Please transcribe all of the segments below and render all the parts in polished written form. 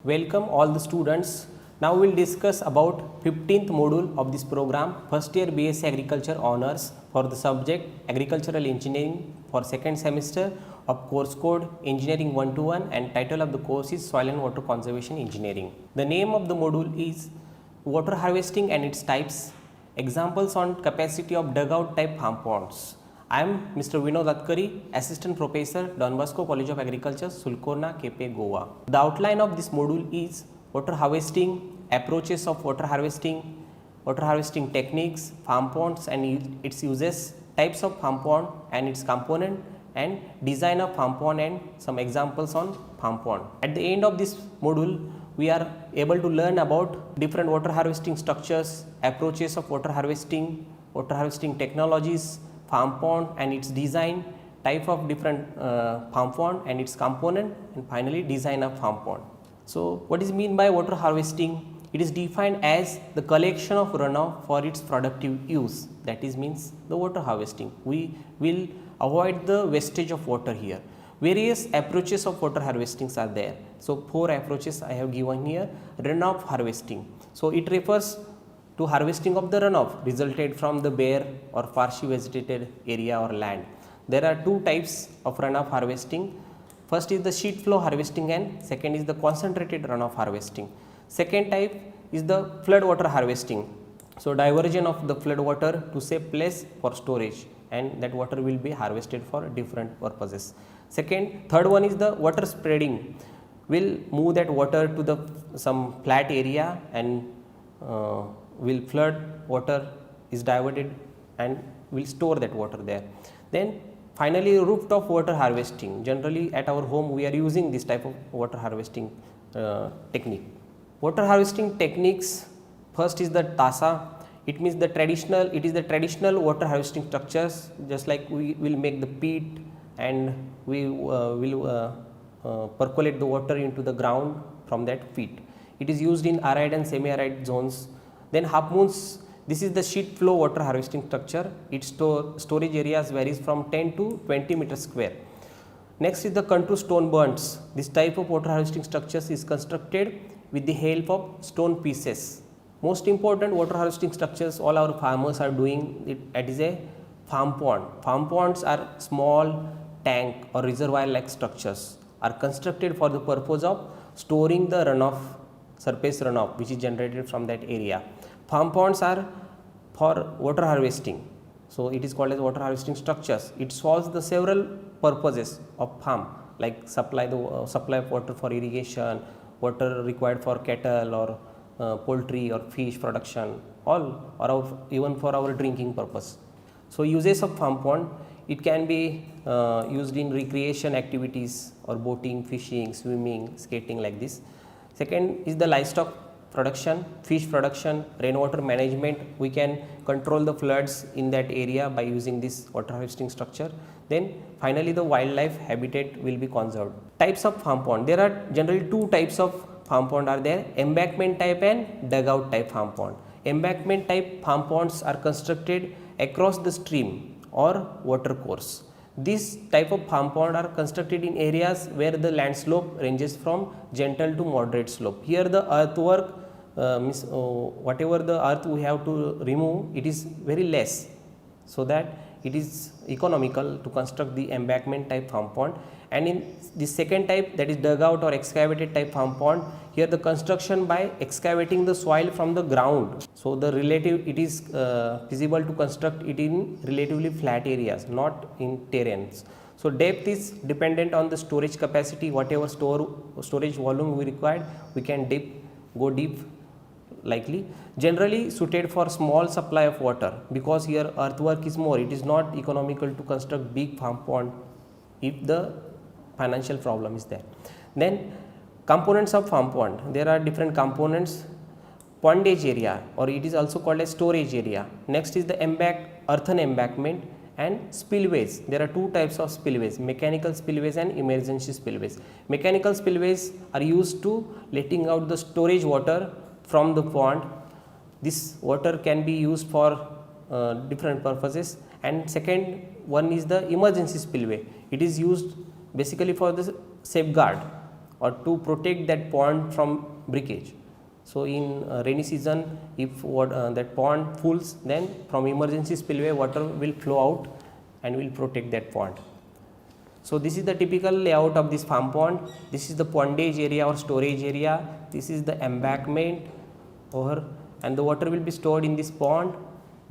Welcome all the students. Now we will discuss about 15th module of this program, first year BSc Agriculture Honours for the subject Agricultural Engineering for second semester of course code Engineering 121 and title of the course is Soil and Water Conservation Engineering. The name of the module is Water Harvesting and its types, examples on capacity of dugout type farm ponds. I am Mr. Vinod Adkari, Assistant Professor, Don Bosco College of Agriculture, Sulcorna, Kepe, Goa. The outline of this module is water harvesting, approaches of water harvesting techniques, farm ponds and its uses, types of farm pond and its component, and design of farm pond and some examples on farm pond. At the end of this module, we are able to learn about different water harvesting structures, approaches of water harvesting technologies, farm pond and its design, type of different farm pond and its component, and finally design of farm pond. So what is mean by water harvesting? It is defined as the collection of runoff for its productive use. That is means the water harvesting. We will avoid the wastage of water here. Various approaches of water harvesting are there. So 4 approaches I have given here. Runoff harvesting. So it refers to harvesting of the runoff resulted from the bare or partially vegetated area or land. There are 2 types of runoff harvesting. First is the sheet flow harvesting and second is the concentrated runoff harvesting. Second type is the flood water harvesting. So diversion of the flood water to save place for storage, and that water will be harvested for different purposes. Third one is the water spreading. Will move that water to the some flat area and will flood water is diverted and will store that water there. Then finally rooftop water harvesting. Generally at our home we are using this type of water harvesting technique. Water harvesting techniques, first is the TASA. It means the traditional water harvesting structures, just like we will make the pit and we will percolate the water into the ground from that pit. It is used in arid and semi-arid zones. Then half moons, this is the sheet flow water harvesting structure. Its storage areas varies from 10 to 20 meters square. Next is the contour stone bunds. This type of water harvesting structures is constructed with the help of stone pieces. Most important water harvesting structures all our farmers are doing it is a farm pond. Farm ponds are small tank or reservoir like structures, are constructed for the purpose of storing the runoff, surface runoff which is generated from that area. Farm ponds are for water harvesting, so it is called as water harvesting structures. It solves the several purposes of farm, like supply of water for irrigation, water required for cattle or poultry or fish production, all or even for our drinking purpose. So uses of farm pond, it can be used in recreation activities or boating, fishing, swimming, skating like this. Second is the livestock production, fish production, rainwater management. We can control the floods in that area by using this water harvesting structure. Then finally the wildlife habitat will be conserved. Types of farm pond. There are generally 2 types of farm pond are there, embankment type and dugout type farm pond. Embankment type farm ponds are constructed across the stream or water course. This type of farm pond are constructed in areas where the land slope ranges from gentle to moderate slope. Here the earthwork means whatever the earth we have to remove, it is very less, so that it is economical to construct the embankment type farm pond. And in the second type, that is dugout or excavated type farm pond, here the construction by excavating the soil from the ground. So the it is feasible to construct it in relatively flat areas, not in terrains. So depth is dependent on the storage capacity. Whatever storage volume we require, we can go deep likely. Generally suited for small supply of water, because here earthwork is more. It is not economical to construct big farm pond if the financial problem is there. Then components of farm pond. There are different components. Pondage area, or it is also called as storage area. Next is the earthen embankment and spillways. There are 2 types of spillways, mechanical spillways and emergency spillways. Mechanical spillways are used to letting out the storage water from the pond. This water can be used for different purposes. And second one is the emergency spillway. It is used basically for the safeguard or to protect that pond from breakage. So in rainy season, if that pond fulls, then from emergency spillway water will flow out and will protect that pond. So this is the typical layout of this farm pond. This is the pondage area or storage area. This is the embankment over, and the water will be stored in this pond.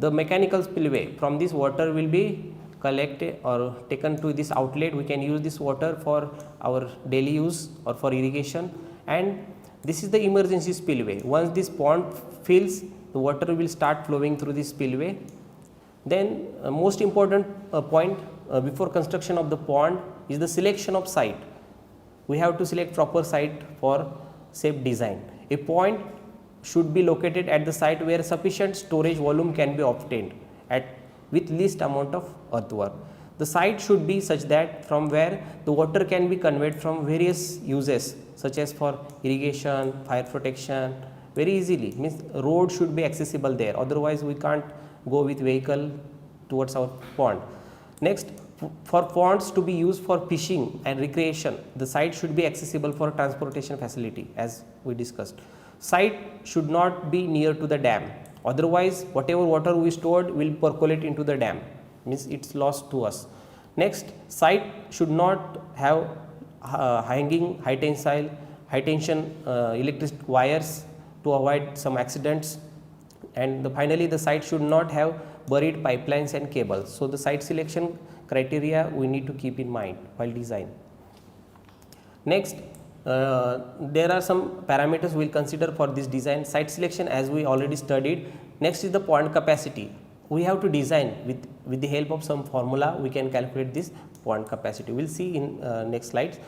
The mechanical spillway, from this water will be collected or taken to this outlet. We can use this water for our daily use or for irrigation, and this is the emergency spillway. Once this pond fills, the water will start flowing through this spillway. Then most important point before construction of the pond is the selection of site. We have to select proper site for safe design. A point should be located at the site where sufficient storage volume can be obtained with least amount of earthwork. The site should be such that from where the water can be conveyed from various uses such as for irrigation, fire protection very easily. Means road should be accessible there, otherwise we can't go with vehicle towards our pond. Next, for ponds to be used for fishing and recreation, the site should be accessible for transportation facility as we discussed. Site should not be near to the dam, otherwise whatever water we stored will percolate into the dam, means it's lost to us. Next, site should not have hanging high tension electric wires to avoid some accidents, and finally the site should not have buried pipelines and cables. So the site selection criteria we need to keep in mind while design. Next, there are some parameters we will consider for this design. Site selection, as we already studied. Next is the pond capacity. We have to design with the help of some formula. We can calculate this pond capacity. We will see in next slides.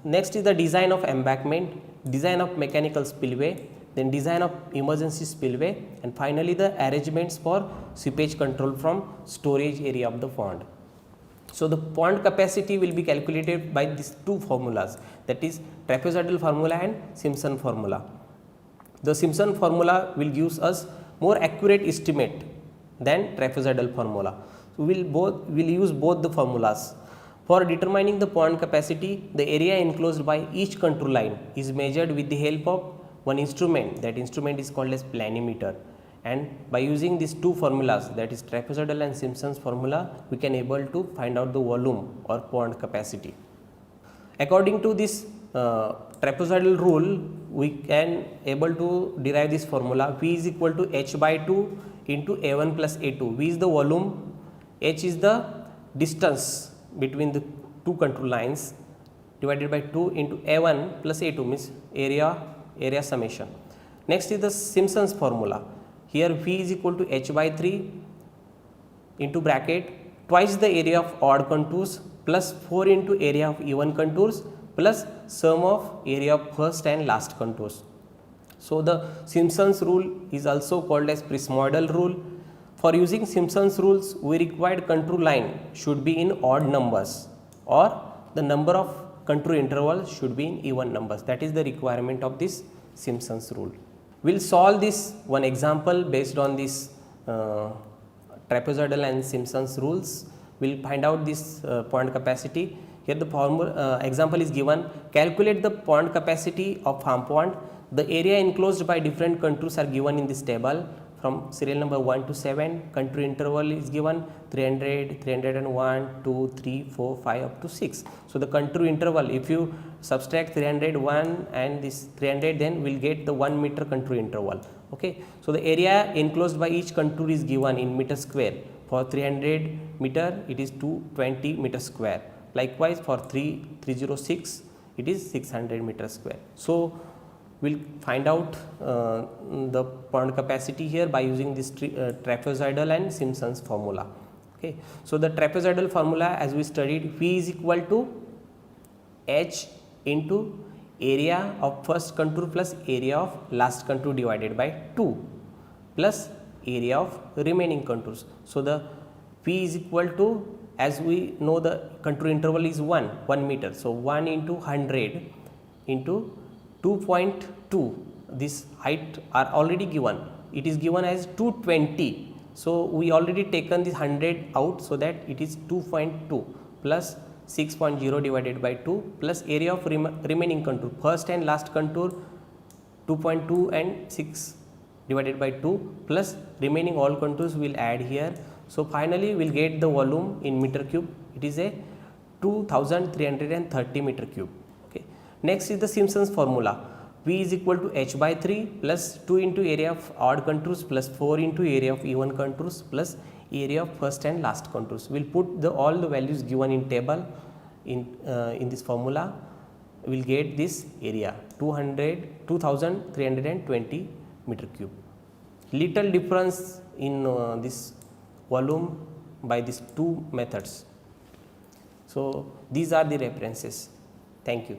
Next is the design of embankment, design of mechanical spillway, then design of emergency spillway, and finally the arrangements for seepage control from storage area of the pond. So the pond capacity will be calculated by these two formulas, that is trapezoidal formula and Simpson formula. The Simpson formula will give us more accurate estimate than trapezoidal formula. So we will use both the formulas. For determining the pond capacity, the area enclosed by each contour line is measured with the help of one instrument. That instrument is called as planimeter, and by using these two formulas, that is trapezoidal and Simpson's formula, we can able to find out the volume or pond capacity. According to this trapezoidal rule, we can able to derive this formula. V is equal to h by 2 into a1 plus a2. V is the volume, h is the distance between the two control lines, divided by 2 into a1 plus a2, means area summation. Next is the Simpson's formula. Here V is equal to h by 3 into bracket twice the area of odd contours plus 4 into area of even contours plus sum of area of first and last contours. So the Simpson's rule is also called as Prismoidal rule. For using Simpson's rules, we required contour line should be in odd numbers, or the number of contour intervals should be in even numbers. That is the requirement of this Simpson's rule. We will solve this one example based on this trapezoidal and Simpson's rules. We will find out this pond capacity. Here the formula example is given. Calculate the pond capacity of farm pond. The area enclosed by different contours are given in this table from serial number 1 to 7. Contour interval is given 300, 301, 2, 3, 4, 5 up to 6. So the contour interval, if you subtract 301 and this 300, then we will get the 1 meter contour interval. Okay. So the area enclosed by each contour is given in meter square. For 300 meter, it is 220 meter square. Likewise for 306, it is 600 meter square. So we will find out the pond capacity here by using this trapezoidal and Simpson's formula. Okay. So the trapezoidal formula, as we studied, V is equal to h into area of first contour plus area of last contour divided by 2 plus area of remaining contours. So the V is equal to, as we know, the contour interval is 1 meter. So 1 into 100 into 2.2, this height are already given. It is given as 220. So we already taken this 100 out, so that it is 2.2 plus 6.0 divided by 2 plus area of remaining contour, first and last contour 2.2 and 6 divided by 2 plus remaining all contours will add here. So finally we will get the volume in meter cube. It is a 2330 meter cube. Okay. Next is the Simpson's formula. V is equal to h by 3 plus 2 into area of odd contours plus 4 into area of even contours plus area of first and last contours. We will put all the values given in table in this formula. We will get this area 2320 meter cube. Little difference in this volume by these two methods. So these are the references. Thank you.